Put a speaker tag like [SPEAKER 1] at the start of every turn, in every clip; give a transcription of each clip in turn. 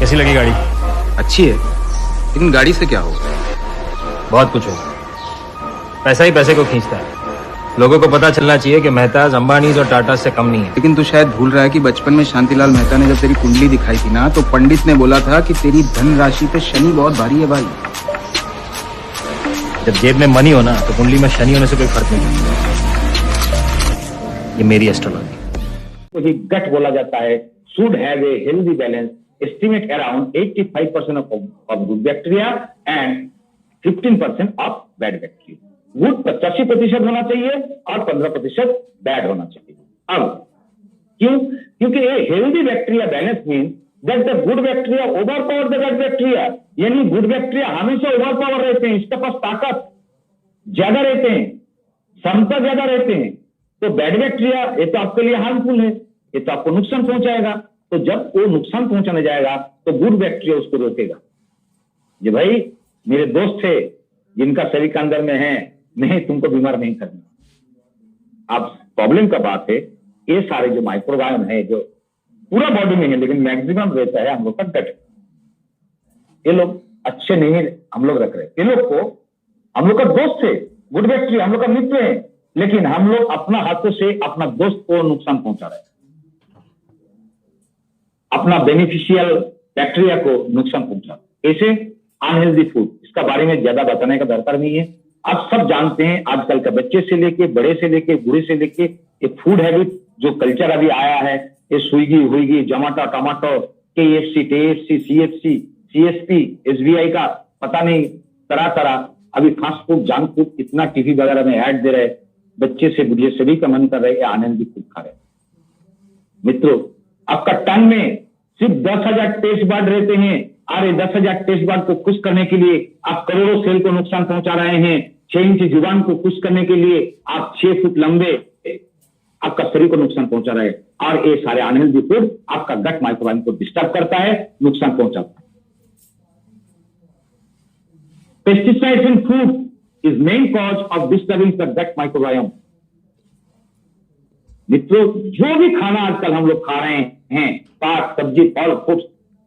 [SPEAKER 1] कैसी लगी गाड़ी?
[SPEAKER 2] अच्छी है, लेकिन गाड़ी से क्या होगा?
[SPEAKER 1] बहुत कुछ होगा। पैसा ही पैसे को खींचता है। लोगों को पता चलना चाहिए कि मेहताज अंबानी और टाटा से कम नहीं है।
[SPEAKER 2] लेकिन तू शायद भूल रहा है कि बचपन में शांतिलाल मेहता ने जब तेरी कुंडली दिखाई थी ना, तो पंडित ने बोला था कि तेरी धन राशि पे शनि बहुत भारी है भाई।
[SPEAKER 1] जब जेब में मनी हो ना, तो कुंडली में शनि होने से कोई फर्क नहीं पड़ता। ये मेरी एस्ट्रोलॉजी।
[SPEAKER 3] ही गट बोला जाता है, should have a healthy balance, estimate around 85% of good bacteria and 15% of bad bacteria. Good 85% होना चाहिए और 15% बैड होना चाहिए। अब क्यों? क्योंकि ये healthy bacteria balance means that the good bacteria over power the bad bacteria, यानी गुड बैक्टीरिया हमेशा ओवर पावर रहते हैं, इसके पास ताकत ज्यादा रहते हैं, क्षमता ज्यादा रहते हैं। तो बैड बैक्टीरिया ये तो आपके लिए हार्मफुल है, ये तो आपको नुकसान पहुंचाएगा। तो जब वो नुकसान पहुंचाने जाएगा तो गुड बैक्टीरिया उसको रोकेगा। जी भाई, मेरे दोस्त थे जिनका शरीर के अंदर में है, नहीं तुमको बीमार नहीं करना। अब प्रॉब्लम का बात है, ये सारे जो माइक्रोबायोम है जो पूरा बॉडी में है, लेकिन मैक्सिमम रहता है हम लोग का गट। ये लोग अच्छे नहीं हम लोग रख रहे, ये लोग को हम लोग का दोस्त है, गुड बैक्टीरिया हम लोग का मित्र है, लेकिन हम लोग अपना हाथों से अपना दोस्त को नुकसान पहुंचा रहे हैं, अपना बेनिफिशियल बैक्टीरिया को नुकसान पहुंचा रहे। ऐसे अनहेल्दी फूड, इसका बारे में ज्यादा बताने का दरकार नहीं है। आप सब जानते हैं, आजकल का बच्चे से लेके बड़े से लेके बूढ़े से लेके ये फूड हैबिट जो कल्चर अभी आया है, ये स्विगी हुईगी, Zomato, tomato, KFC, TFC, CFC, CSP, SBI का पता नहीं तरह तरह अभी फास्ट फूड, जंक फूड इतना टीवी वगैरह में ऐड दे रहे, बच्चे से बुढ़े सभी का मन कर रहे हैं अनहेल्दी फूड खा रहे। मित्रों, आपका टन में सिर्फ 10,000 टेस्ट बर्ड रहते हैं, और ये 10,000 टेस्ट बर्ड को खुश करने के लिए आप करोड़ों सेल को नुकसान पहुंचा रहे हैं। 6 इंच जुबान को खुश करने के लिए आप 6 फुट लंबे आपका शरीर को नुकसान पहुंचा रहे हैं, और ये सारे अनहेल्दी फूड आपका गट माइक्रोबायोम को डिस्टर्ब करता है, नुकसान पहुंचाता है। Pesticides in food is main cause of disturbing the gut microbiome. मित्रों, जो भी खाना आजकल हम लोग खा रहे हैं, साग सब्जी फल फ्रूट,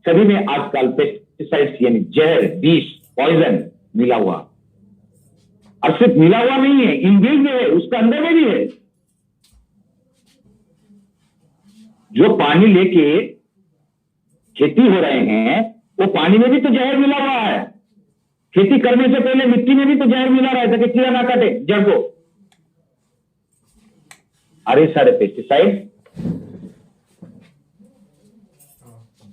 [SPEAKER 3] सभी में आजकल पेस्टिसाइड्स यानी जहर, विष, पॉइजन मिला हुआ। और सिर्फ मिला हुआ नहीं है, इनबिल्ट में है, उसके अंदर में भी है। जो पानी लेके खेती हो रहे हैं, वो पानी में भी तो जहर मिला हुआ है। खेती करने से पहले मिट्टी में भी तो जहर मिला रहा है ताकि कीड़ा ना काटे जड़ को। अरे सारे पेस्टिसाइड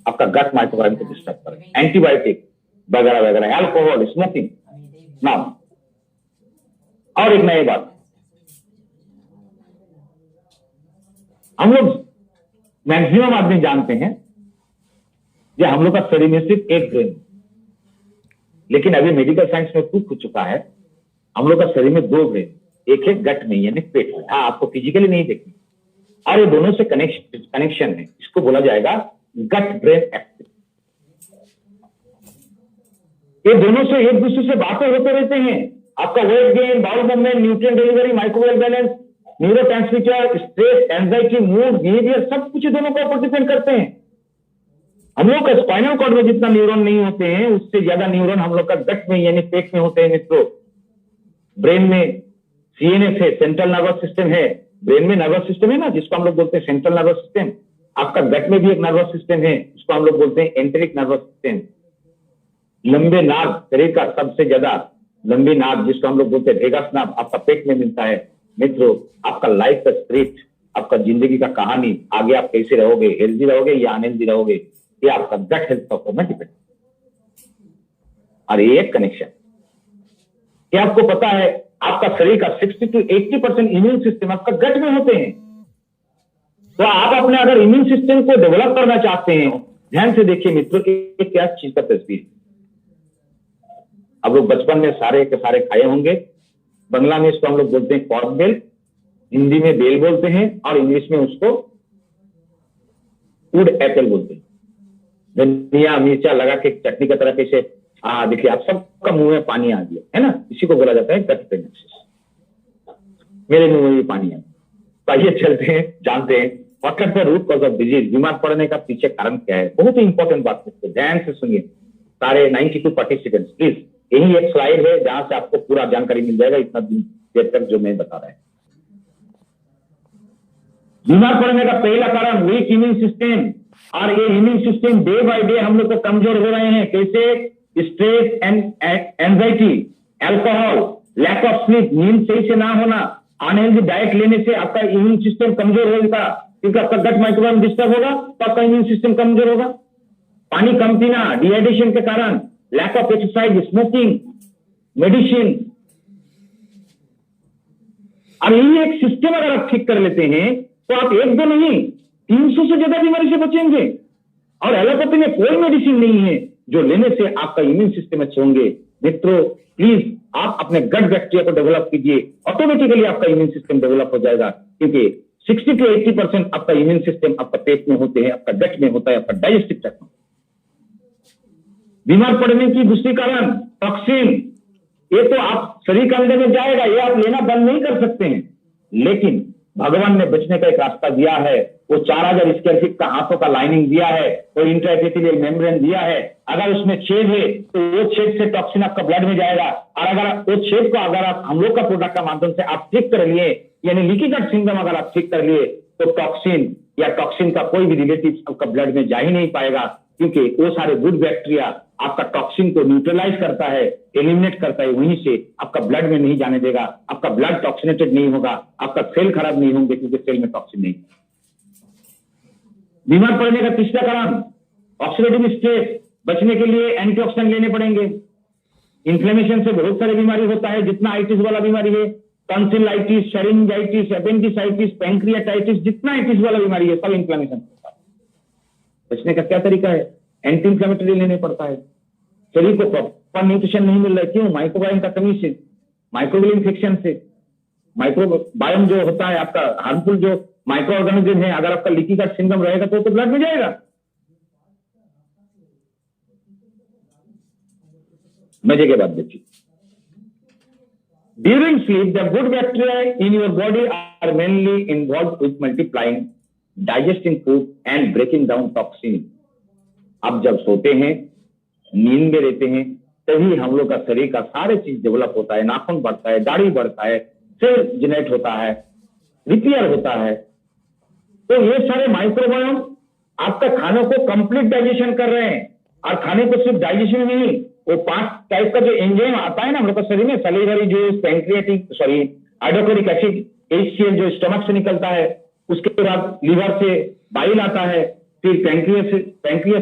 [SPEAKER 3] आपका गट माइक्रोबायोम को डिस्टर्ब करें, एंटीबायोटिक वगैरह वगैरह, अल्कोहल, स्मोकिंग ना। और एक नई बात, हम लोग मैक्सिमम आदमी जानते हैं कि हम लोग का शरीर में सिर्फ एक ब्रेन, लेकिन अभी मेडिकल साइंस में प्रूफ हो चुका है हम लोग का शरीर में 2 ब्रेन, एक है गट में यानी पेट में। हाँ, आपको फिजिकली नहीं देखनी, और ये दोनों से कनेक्शन है, इसको बोला जाएगा गट ब्रेन एक्सिस। ये दोनों से एक दूसरे से बातें होते रहते हैं। आपका weight gain, bowel movement, nutrient delivery, microbiome balance, neurotransmitter, stress, anxiety, mood, behaviour, सब कुछ दोनों का ऊपर डिपेंड करते हैं। हम लोग का स्पाइनल कॉर्ड में जितना न्यूरॉन नहीं होते हैं, उससे ज्यादा न्यूरॉन हम लोग का गट में यानी पेट में होते हैं। मित्रों, ब्रेन में CNS है, सेंट्रल नर्वस सिस्टम है, ब्रेन में नर्वस सिस्टम है ना, जिसको हम लोग बोलते हैं सेंट्रल नर्वस सिस्टम। आपका गट में भी एक नर्वस सिस्टम है, जिसको हम लोग बोलते हैं एंटेरिक नर्वस सिस्टम। लंबे नाक, शरीर का सबसे ज्यादा लंबी नाक, जिसको हम लोग बोलते हैं वेगस नार्व, आपका पेट में मिलता है। मित्रों, आपका लाइफ का स्क्रिप्ट, आपका जिंदगी का कहानी, आगे आप कैसे रहोगे, हेल्दी रहोगे या अनहेल्दी रहोगे, ये आपका गट हेल्थ पर डिपेंड। और ये एक कनेक्शन, क्या आपको पता है आपका शरीर का 60 to 80% इम्यून सिस्टम आपका गट में होते हैं। तो आप अपने अगर इम्यून सिस्टम को डेवलप करना चाहते हैं, ध्यान से देखिए मित्रों, एक क्या चीज का तस्वीर। अब लोग बचपन में सारे के सारे खाए होंगे। बंगला में इसको हम लोग बोलते हैं कॉर्न बेल, हिंदी में बेल बोलते हैं, और इंग्लिश में उसको वुड एप्पल बोलते हैं। धनिया मिर्चा लगा के चटनी की तरह कैसे, देखिए आप सबका मुंह में पानी आ गया है ना, इसी को बोला जाता है गट पेन एक्सिस। मेरे मुंह में भी पानी है। तो आइए चलते हैं, जानते हैं what are the root cause of disease, बीमार पड़ने का पीछे कारण क्या है, बहुत ही इंपॉर्टेंट बात है, ध्यान से सुनिए सारे 92 पार्टिसिपेंट्स प्लीज। यही एक स्लाइड है जहां से आपको पूरा जानकारी मिल जाएगा इतना देर तक जो मैं बता रहा है। बीमार पड़ने का पहला कारण वीक इम्यून सिस्टम, और ये immune system day by day हम लोग को कमजोर हो रहे हैं। कैसे? Stress and anxiety, alcohol, lack of sleep, नींद सही से ना होना, अनहेल्दी डाइट लेने से आपका इम्यून सिस्टम कमजोर होगा, क्योंकि आपका गट माइक्रोबायोम डिस्टर्ब होगा तो आपका इम्यून सिस्टम कमजोर होगा। पानी कम पीना, डिहाइड्रेशन के कारण, lack of exercise, smoking, medicine, और यही एक सिस्टम अगर आप ठीक कर लेते हैं तो आप एक दो नहीं 300 से ज्यादा बीमारी से बचेंगे। और एलोपैथी में कोई मेडिसिन नहीं है जो लेने से आपका इम्यून सिस्टम अच्छे होंगे। मित्रों प्लीज आप अपने गट बैक्टीरिया को डेवलप कीजिए, ऑटोमेटिकली आपका इम्यून सिस्टम डेवलप हो जाएगा, क्योंकि 60 to 80% आपका इम्यून सिस्टम आपका पेट में होते हैं, आपका गट में होता है, आपका डाइजेस्टिव ट्रैक्ट में। बीमार पड़ने की दूसरी कारण टॉक्सिन, ये तो आप शरीर के अंदर में जाएगा, ये आप लेना बंद नहीं कर सकते हैं, लेकिन भगवान ने बचने का एक रास्ता दिया है। वो 4000 स्क्वायर फीट का हाथों का लाइनिंग दिया है, वो इंट्राएपिथेलियल मेम्ब्रेन दिया है। अगर उसमें छेद है तो वो छेद से टॉक्सिन आपका ब्लड में जाएगा, और अगर वो छेद को अगर आप हम लोग का प्रोडक्ट का माध्यम से आप ठीक कर लिए, यानी लीकी गट सिंड्रोम अगर आप ठीक कर लिए, तो टॉक्सिन या टॉक्सिन का कोई भी रिलेटिव आपका ब्लड में जा ही नहीं पाएगा, क्योंकि वो सारे गुड बैक्टीरिया आपका टॉक्सिन को न्यूट्रलाइज करता है, एलिमिनेट करता है, वहीं से आपका ब्लड में नहीं जाने देगा, आपका ब्लड टॉक्सिनेटेड नहीं होगा, आपका सेल खराब नहीं होंगे, क्योंकि सेल में टॉक्सिन नहीं। बीमार पड़ने का तीसरा कारण ऑक्सीडेटिव स्ट्रेस, बचने के लिए एंटीऑक्सीडेंट लेने पड़ेंगे। इन्फ्लेमेशन से बहुत सारी बीमारी होता है, जितना आइटिस वाला बीमारी है, टॉन्सिलाइटिस, शरिंजाइटिस, एपेंडिसाइटिस, पैंक्रियाटाइटिस, जितना आइटिस वाला बीमारी है सब इन्फ्लेमेशन होता है। बचने का क्या तरीका है? एंटी इंफ्लेमेटरी लेने पड़ता है। शरीर को प्रॉपर न्यूट्रिशन नहीं मिल रहा है, क्यों? माइक्रोबायोम का कमी से, माइक्रोबियल इन्फेक्शन से। माइक्रोबायोम जो होता है आपका हार्मफुल जो माइक्रो ऑर्गेनिज्म है, अगर आपका लीकी गट सिंड्रोम रहेगा तो ब्लड में जाएगा। मजे के बाद देखिए, during sleep the good bacteria in your body are mainly involve with multiplying, digesting food and breaking down toxin. आप जब सोते हैं, नींद में रहते हैं, तभी हम लोग का शरीर का सारे चीज डेवलप होता है, नाखून बढ़ता है, दाढ़ी बढ़ता है, सेल जनरेट होता है, रिपेयर होता है। तो ये सारे माइक्रोबायोम आपका खानों को कंप्लीट डाइजेशन कर रहे हैं, और खाने को सिर्फ डाइजेशन नहीं, वो 5 टाइप का जो एंजाइम आता है ना हम लोग के शरीर में, सलीवरी juice, pancreatic hydrochloric acid, HCl जो स्टमक से निकलता है, उसके बाद लीवर से बाइल आता है, फिर पैंक्रियास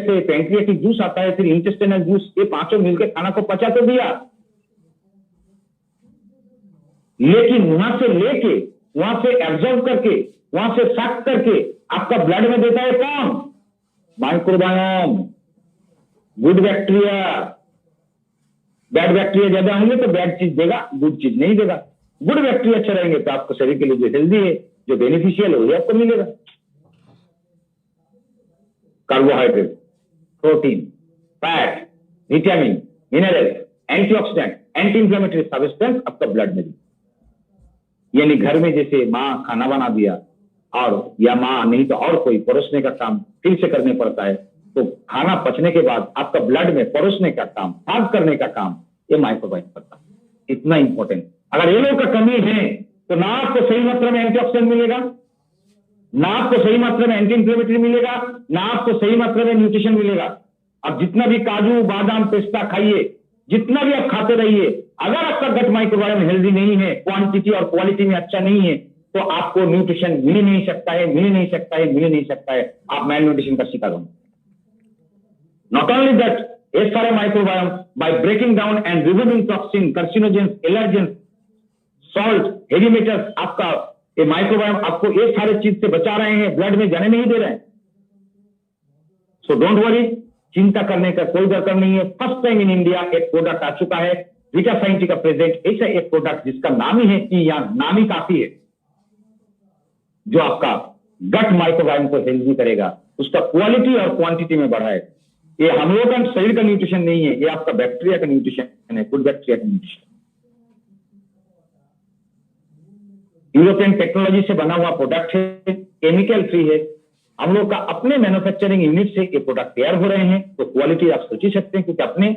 [SPEAKER 3] से पैंक्रियाटिक जूस आता है, फिर इंटेस्टाइनल जूस, ये पांचों मिलकर खाना को पचा तो दिया, लेकिन वहां से लेके, वहां से एब्जॉर्ब करके, वहां से सक करके आपका ब्लड में देता है कौन? Microbiome, good bacteria. Bad bacteria ज्यादा होंगे तो बैड चीज देगा, गुड चीज नहीं देगा। गुड बैक्टीरिया अच्छे रहेंगे तो आपको शरीर के लिए जो हेल्दी है, जो बेनिफिशियल है, वही आपको मिलेगा। Carbohydrate, protein, fat, vitamin, mineral, antioxidant, anti inflammatory substance आपका ब्लड में। यानी घर में जैसे माँ खाना बना दिया, और या माँ नहीं तो और कोई परोसने का काम फिर से करने पड़ता है, तो खाना पचने के बाद आपका ब्लड में परोसने का काम, साफ करने का काम ये माइक्रोबायोम करता है। इतना इंपॉर्टेंट। अगर ये लोग का कमी है तो ना आपको सही मात्रा में एंटीऑक्सीडेंट मिलेगा, ना आपको सही मात्रा में एंटी इंफ्लेमेटरी मिलेगा, ना आपको सही मात्रा में न्यूट्रिशन मिलेगा। अब जितना भी काजू, बादाम, पिस्ता खाइए, जितना भी आप खाते रहिए, अगर आपका गट माइक्रोबायोम हेल्दी नहीं है, क्वांटिटी और क्वालिटी में अच्छा नहीं है, तो आपको न्यूट्रिशन मिल ही नहीं सकता है, मिल ही नहीं सकता है, मिल ही नहीं सकता है। आप मेल न्यूट्रिशन का शिकार होंगे। नॉट ओनली दैट, ये सारे microbiome by breaking down and removing toxin, carcinogens, allergens, salt, heavy metals, आपका ये माइक्रोबायोम आपको ये सारे चीज से बचा रहे हैं, ब्लड में जाने नहीं दे रहे हैं। सो डोंट वरी, चिंता करने का कोई दरकार नहीं है। फर्स्ट टाइम इन इंडिया एक प्रोडक्ट आ चुका है, विटासाइंटी का प्रेजेंट, ऐसा एक प्रोडक्ट जिसका नाम ही है कि यहाँ नाम ही काफी है, जो आपका गट माइक्रोबायोम को हेल्दी करेगा, उसका क्वालिटी और क्वांटिटी में बढ़ाए। ये हम लोग का शरीर का न्यूट्रिशन नहीं है, ये आपका बैक्टीरिया का न्यूट्रिशन है, गुड बैक्टीरिया का न्यूट्रिशन। यूरोपियन टेक्नोलॉजी से बना हुआ प्रोडक्ट है, केमिकल फ्री है, हम लोग का अपने मैन्युफैक्चरिंग यूनिट से ये प्रोडक्ट तैयार हो रहे हैं, तो क्वालिटी आप सोच ही सकते हैं क्योंकि अपने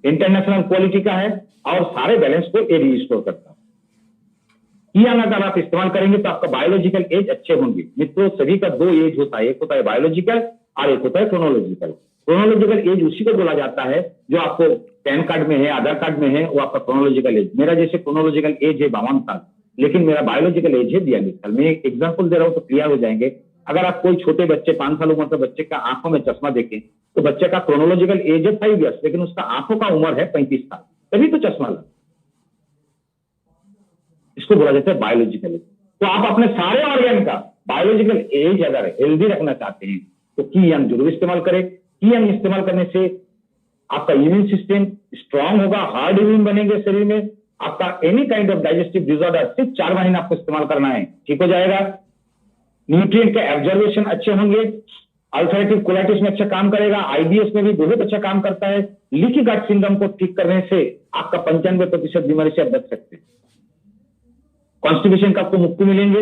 [SPEAKER 3] इंटरनेशनल क्वालिटी का है और सारे बैलेंस को ये रिस्टोर करता है। कियान अगर आप इस्तेमाल करेंगे तो आपका बायोलॉजिकल एज अच्छे होंगे। मित्रों, सभी का दो एज होता है, एक होता है बायोलॉजिकल और एक होता है क्रोनोलॉजिकल। क्रोनोलॉजिकल एज उसी को बोला जाता है जो आपको पैन कार्ड में है, आधार कार्ड में है, वो आपका क्रोनोलॉजिकल एज। मेरा जैसे क्रोनोलॉजिकल एज है 52 साल, लेकिन मेरा बायोलॉजिकल एज है 42 साल। मैं एक एग्जाम्पल दे रहा हूं तो क्लियर हो जाएंगे। अगर आप कोई छोटे बच्चे 5 साल उम्र के बच्चे का आंखों में चश्मा देखें तो बच्चे का क्रोनोलॉजिकल एज है 5 ईयर्स, लेकिन उसका आंखों का उम्र है 35 साल, तभी तो चश्मा लगा। इसको बोला जाता है बायोलॉजिकल एज। तो आप अपने सारे ऑर्गन का बायोलॉजिकल एज अगर हेल्दी रखना चाहते हैं तो कियान जरूर इस्तेमाल करें। कियान इस्तेमाल करने से आपका इम्यून सिस्टम स्ट्रांग होगा, हार्ड इम्यून बनेंगे शरीर में। आपका any kind of digestive disorder सिर्फ 4 महीने आपको इस्तेमाल करना है, ठीक हो जाएगा। न्यूट्रिएंट के एब्जॉर्वेशन अच्छे होंगे, अल्सरेटिव कोलाइटिस में अच्छा काम करेगा, आईबीएस में भी बहुत अच्छा काम करता है। लीकी गट सिंड्रोम को ठीक करने से आपका 95% बीमारी से आप बच सकते हैं। कॉन्स्टिपेशन का आपको मुक्ति मिलेंगे,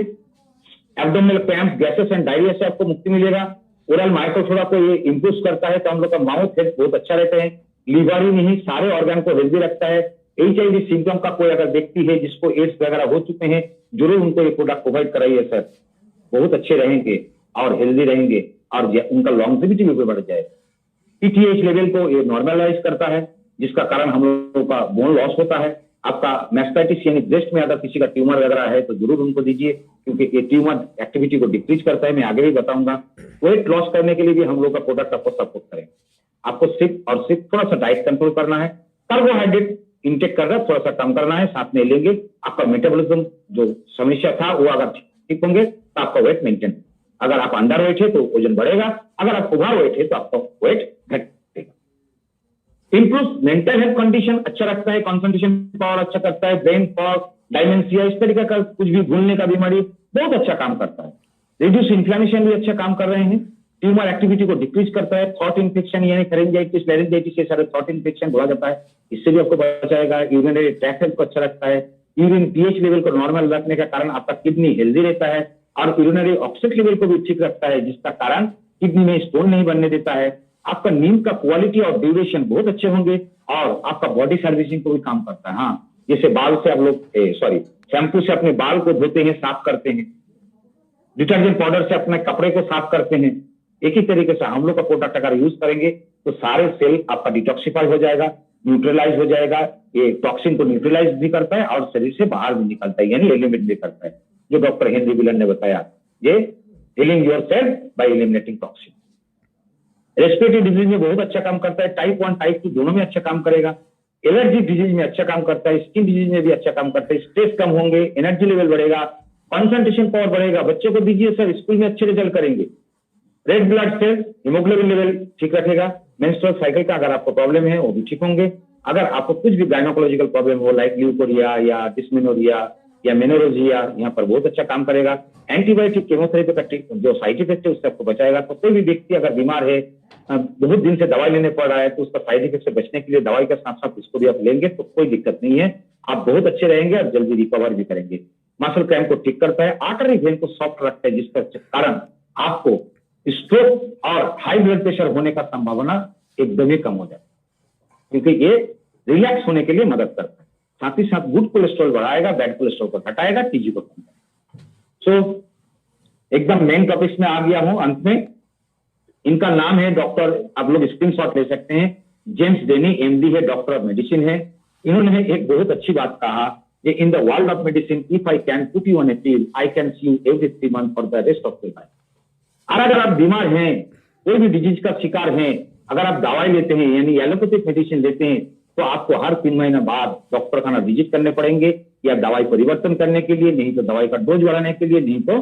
[SPEAKER 3] abdominal cramps, gases and diarrhoea से आपको मुक्ति मिलेगा। ओरल माइक्रोफ्लोरा को ये इंप्रूव करता है तो हम लोग का माउथ हेल्थ बहुत अच्छा रहता है। लीवर ही नहीं सारे ऑर्गन को हेल्दी रखता है। HIV सिम्टम का कोई अगर व्यक्ति है जिसको एड्स वगैरह हो चुके हैं, जरूर उनको ये प्रोडक्ट प्रोवाइड कराइए सर, बहुत अच्छे रहेंगे और हेल्दी रहेंगे और उनका लॉन्जिविटी भी बढ़ जाए। PTH लेवल को ये नॉर्मलाइज करता है, जिसका कारण हम लोगों का बोन लॉस होता है। आपका मैस्टाइटिस यानी ब्रेस्ट में अगर किसी का ट्यूमर वगैरह है तो जरूर उनको दीजिए, क्योंकि ये ट्यूमर एक्टिविटी को डिक्रीज करता है। मैं आगे भी बताऊंगा। वेट लॉस करने के लिए भी हम लोग का प्रोडक्ट आपको सपोर्ट करें। आपको सिर्फ थोड़ा सा डाइट कंट्रोल करना है, कार्बोहाइड्रेट इंटेक करना थोड़ा सा कम करना है, साथ में लेंगे आपका मेटाबॉलिज्म जो समस्या था वो अगर ठीक होंगे तो आपका वेट मेंटेन। अगर आप अंडर वेट है तो वजन बढ़ेगा, अगर आप ओवर वेट है तो आपका वेट घटेगा। इंप्रूव मेंटल हेल्थ कंडीशन अच्छा रखता है, कॉन्सेंट्रेशन पावर अच्छा करता है, ब्रेन फॉग, डायमेंशिया, इस तरीके का कुछ भी भूलने का बीमारी बहुत अच्छा काम करता है। रिड्यूस इन्फ्लेमेशन भी अच्छा काम कर रहे हैं। ट्यूमर एक्टिविटी को डिक्रीज करता है। थॉट इन्फेक्शन यानी फेरेंजाइटिस, लैरिंजाइटिस, ये सारे थॉट इन्फेक्शन बोला जाता है, इससे भी आपको बचाएगा। यूरिनरी ट्रैक्ट हेल्थ को अच्छा रखता है। यूरिन पीएच लेवल को नॉर्मल रखने का कारण आपका किडनी हेल्दी रहता है और यूरिनरी ऑक्सीजन लेवल को भी ठीक रखता है, जिसका कारण किडनी में स्टोन नहीं बनने देता है। आपका नींद का क्वालिटी और ड्यूरेशन बहुत अच्छे होंगे और आपका बॉडी सर्विसिंग को भी काम करता है। हाँ, जैसे बाल से आप लोग शैम्पू से अपने बाल को धोते हैं, साफ करते हैं, डिटर्जेंट पाउडर से अपने कपड़े को साफ करते हैं, एक ही तरीके से हम लोग का प्रोडक्ट अगर यूज करेंगे तो सारे सेल आपका डिटॉक्सिफाई हो जाएगा, न्यूट्रलाइज हो जाएगा। ये टॉक्सिन को न्यूट्रलाइज भी करता है और शरीर से बाहर भी निकलता है, यानी एलिमिनेट भी करता है, जो डॉक्टर हेनरी विलन ने बताया, ये healing yourself bye eliminating toxin. Respiratory disease में बहुत अच्छा काम करता है। टाइप 1 टाइप 2 दोनों में अच्छा काम करेगा। एलर्जी डिजीज में अच्छा काम करता है, स्किन डिजीज में भी अच्छा काम करता है। स्ट्रेस कम होंगे, एनर्जी लेवल बढ़ेगा, कंसंट्रेशन पावर बढ़ेगा। बच्चों को दीजिए सर, स्कूल में अच्छे रिजल्ट करेंगे। Red blood cell, haemoglobin level ठीक रखेगा। मेंस्ट्रुअल साइकिल का अगर आपको प्रॉब्लम है वो भी ठीक होंगे। अगर आपको कुछ भी गायनोकोलॉजिकल प्रॉब्लम हो, लाइक ल्यूकोरिया या डिस्मेनोरिया या मेनोरोजिया, यहाँ पर बहुत अच्छा काम करेगा। एंटीबायोटिक केमोथेरेपी का जो साइड इफेक्ट है उससे आपको बचाएगा। तो कोई भी व्यक्ति अगर बीमार है, बहुत दिन से दवाई लेने पड़ रहा है, तो उसका साइड इफेक्ट से बचने के लिए दवाई के साथ साथ इसको भी आप लेंगे तो कोई दिक्कत नहीं है। आप बहुत अच्छे रहेंगे और जल्दी रिकवर भी करेंगे। मसल क्रैम्प को ठीक करता है, आर्टरी वेन को सॉफ्ट रखता है, जिसका कारण आपको स्ट्रोक और हाई ब्लड प्रेशर होने का संभावना एकदम ही कम हो जाए, क्योंकि ये रिलैक्स होने के लिए मदद करता है। साथ ही साथ गुड कोलेस्ट्रॉल बढ़ाएगा, बैड कोलेस्ट्रॉल को घटाएगा, टीजी को कम करेगा। सो एकदम मेन टॉपिक्स में आ गया हूं अंत में। इनका नाम है डॉक्टर, आप लोग स्क्रीनशॉट ले सकते हैं, जेम्स डेनी, MD है, डॉक्टर ऑफ मेडिसिन है। इन्होंने एक बहुत अच्छी बात कहा, in the world of medicine, if I can put you on A pill, I can see you every 3 months for the rest of your life. और अगर आप बीमार हैं, कोई भी डिजीज का शिकार हैं, अगर आप दवाई लेते हैं यानी एलोपैथिक मेडिसिन लेते हैं, तो आपको हर 3 महीने बाद डॉक्टर खाना विजिट करने पड़ेंगे, या दवाई परिवर्तन करने के लिए, नहीं तो दवाई का डोज बढ़ाने के लिए, नहीं तो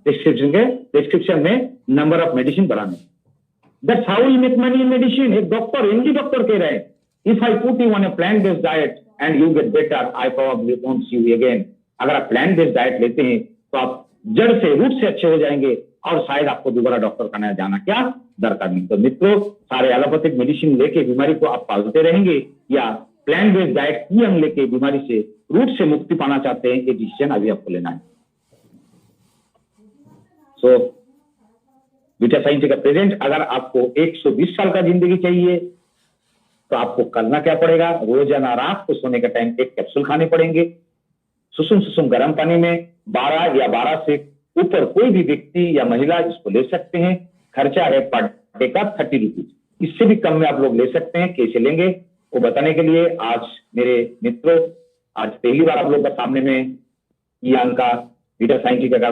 [SPEAKER 3] प्रिस्क्रिप्शन में नंबर ऑफ मेडिसिन बढ़ाने। That's how you make money in medicine. एक डॉक्टर, MD डॉक्टर कह रहे हैं, if I put you on A plant based diet and you get better, I probably won't see you again. अगर आप plant based diet लेते हैं तो आप जड़ से, रूट से अच्छे हो जाएंगे और शायद आपको दोबारा डॉक्टर खाना जाना क्या दरकार नहीं। तो मित्रों, सारे एलोपैथिक मेडिसिन लेके बीमारी को आप पालते रहेंगे या प्लांट बेस्ड डाइट की हम लेके बीमारी से, रूट से मुक्ति पाना चाहते हैं, ये डिसीजन अभी आपको लेना है। सो बीटा साइन का प्रेजेंट, अगर आपको 120 साल का जिंदगी चाहिए तो आपको करना क्या पड़ेगा? रोजाना रात को सोने के टाइम एक कैप्सूल खाने पड़ेंगे। सुसुम सुसुम गर्म पानी में 12 या 12 से ऊपर कोई भी व्यक्ति या महिला इसको ले सकते हैं। खर्चा है पर डे का 30 रुपीज। इससे भी कम में आप लोग ले सकते हैं। कैसे लेंगे वो बताने के लिए आज मेरे मित्रों, आज पहली बार आप लोग का सामने में ये अंक का बीटा साइन का